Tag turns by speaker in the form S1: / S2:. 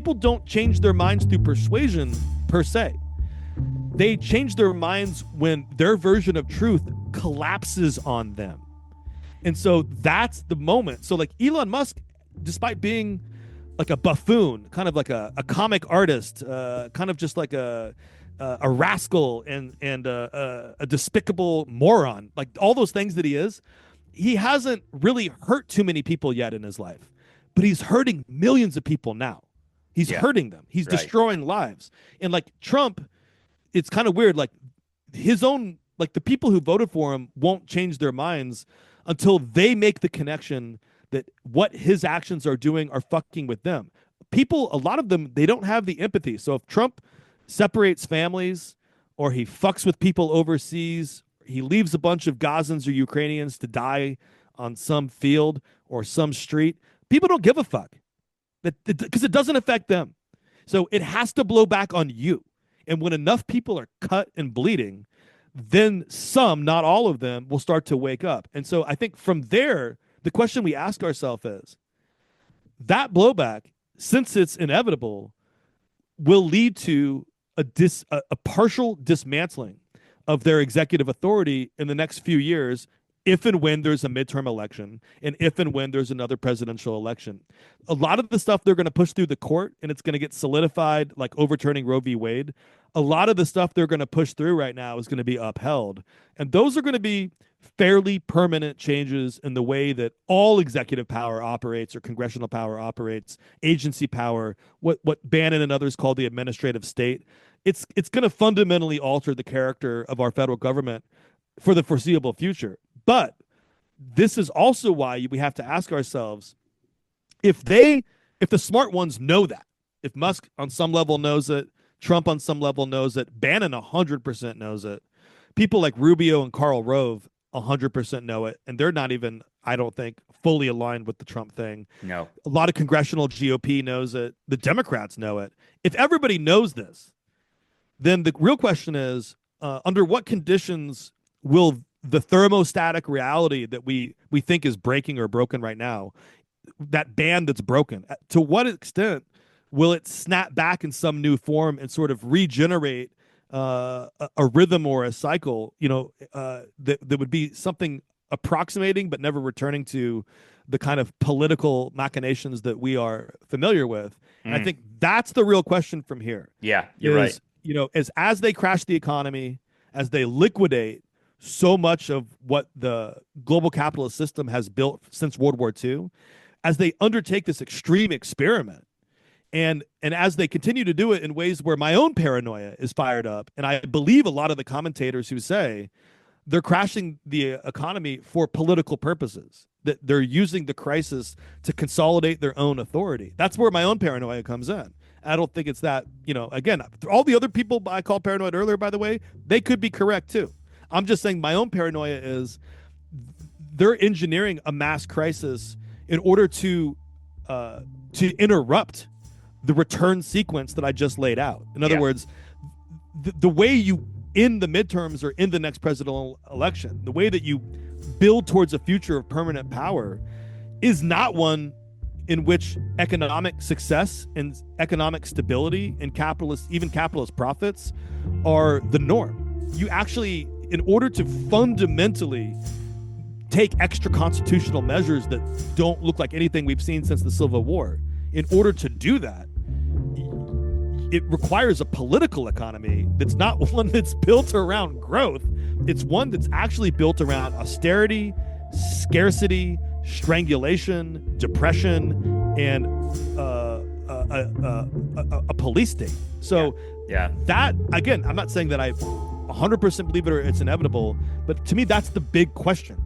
S1: people don't change their minds through persuasion per se. They change their minds when their version of truth collapses on them. And so that's the moment. So like Elon Musk, despite being like a buffoon, kind of like a comic artist, kind of just like a rascal and a despicable moron, like all those things that he hasn't really hurt too many people yet in his life, but he's hurting millions of people now. He's hurting them. He's destroying lives. And like Trump, it's kind of weird. Like his own, like the people who voted for him won't change their minds until they make the connection that what his actions are doing are fucking with them. People, a lot of them, they don't have the empathy. So if Trump separates families, or he fucks with people overseas, he leaves a bunch of Gazans or Ukrainians to die on some field or some street, people don't give a fuck because it doesn't affect them. So it has to blow back on you. And when enough people are cut and bleeding, then some, not all of them, will start to wake up. And so I think from there, the question we ask ourselves is, that blowback, since it's inevitable, will lead to a partial dismantling of their executive authority in the next few years, if and when there's a midterm election and if and when there's another presidential election. A lot of the stuff they're going to push through the court and it's going to get solidified, like overturning Roe v. Wade. A lot of the stuff they're going to push through right now is going to be upheld. And those are going to be fairly permanent changes in the way that all executive power operates, or congressional power operates, agency power, what Bannon and others call the administrative state. It's going to fundamentally alter the character of our federal government for the foreseeable future. But this is also why we have to ask ourselves, if the smart ones know that, if Musk on some level knows it, Trump on some level knows it, Bannon 100% knows it, people like Rubio and Karl Rove 100% know it, and they're not even, I don't think, fully aligned with the Trump thing.
S2: No.
S1: A lot of congressional GOP knows it. The Democrats know it. If everybody knows this, then the real question is, under what conditions will the thermostatic reality that we think is breaking or broken right now, that band that's broken, to what extent will it snap back in some new form and sort of regenerate a rhythm or a cycle, that would be something approximating but never returning to the kind of political machinations that we are familiar with. And I think that's the real question from here.
S2: Yeah, you're right.
S1: As they crash the economy, as they liquidate so much of what the global capitalist system has built since World War II, as they undertake this extreme experiment, and as they continue to do it in ways where my own paranoia is fired up, and I believe a lot of the commentators who say they're crashing the economy for political purposes, that they're using the crisis to consolidate their own authority. That's where my own paranoia comes in. I don't think it's that, again, all the other people I called paranoid earlier, by the way, they could be correct too. I'm just saying my own paranoia is they're engineering a mass crisis in order to interrupt the return sequence that I just laid out. In other words, the way you end the midterms or end the next presidential election, the way that you build towards a future of permanent power is not one in which economic success and economic stability and even capitalist profits are the norm. You actually, in order to fundamentally take extra constitutional measures that don't look like anything we've seen since the Civil War, in order to do that, it requires a political economy that's not one that's built around growth. It's one that's actually built around austerity, scarcity, strangulation, depression, and a police state. So that, again, I'm not saying that I 100% believe it or it's inevitable, but to me, that's the big question.